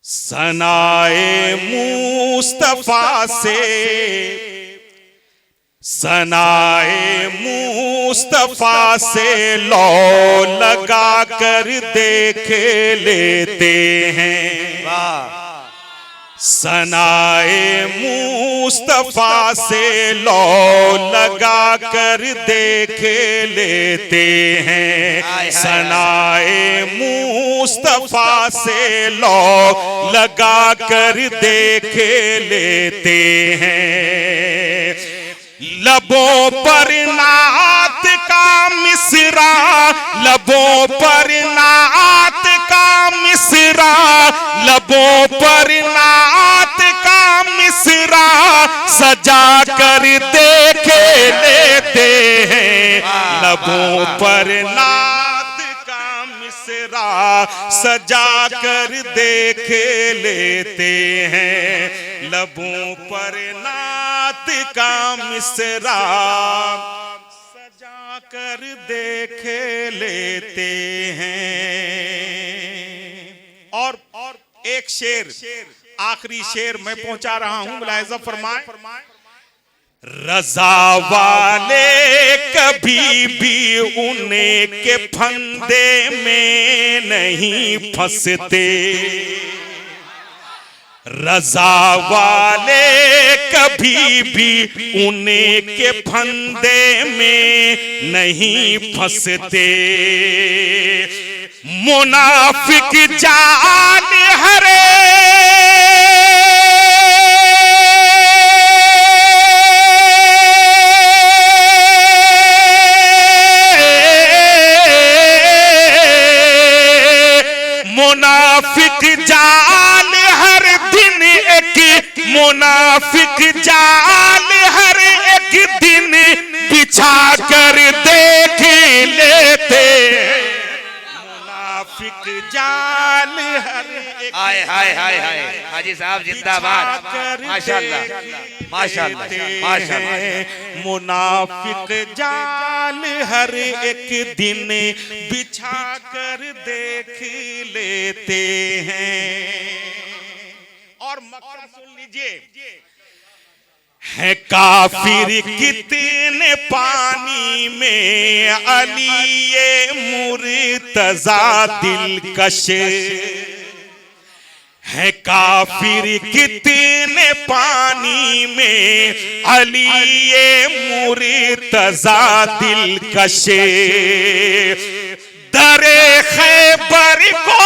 सनाए मुस्तफा से, सनाए मुस्तफा से लौ लगा कर देख लेते हैं। वाह। सनाए मुस्तफा से लौ लगा कर देख लेते हैं। सनाए मुस्तफा से लौ लगा कर देख लेते हैं। लबों पर नात का मिसरा, लबों पर नात का मिसरा, लबों पर नात का मिसरा सजा कर देख लेते हैं। लबों पर नात का मिसरा सजा कर देख लेते हैं। लबों पर नात का मिसरा सजा कर देख लेते हैं। और एक शेर, आखिरी शेर मैं पहुंचा रहा हूं, मुलाहिजा फरमाए। रजा वाले कभी भी उनके फंदे में नहीं फंसते। रजा वाले कभी भी उनके फंदे में नहीं फंसते। मुनाफिक जान हरे मुनाफिक जाल हर दिन एक, मुनाफिक जाल हर एक दिन बिछा कर देख लेते। मुनाफिक जाल हर एक, हाय हाय हाय हाय, हाजी साहब जिंदाबाद, माशाल्लाह माशाल्लाह माशाल्लाह। मुनाफिक जाल हर एक दिन बिछा कर देख लेते हैं। और मकर सुन लीजिए, है काफिर कितने पानी में अली ये मुर्तजा दिलकश। है काफिर कितने पानी में अली ये मुर्तजा दिलकश। दरे खैबर को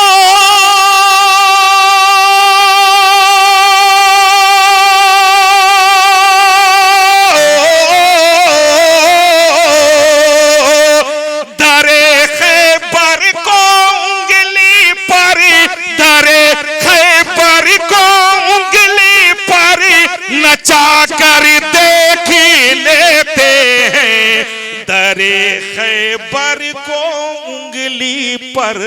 नचा कर देख लेते हैं। दरे खैबर को उंगली पर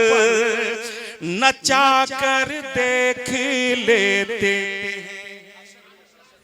नचा कर देख लेते हैं।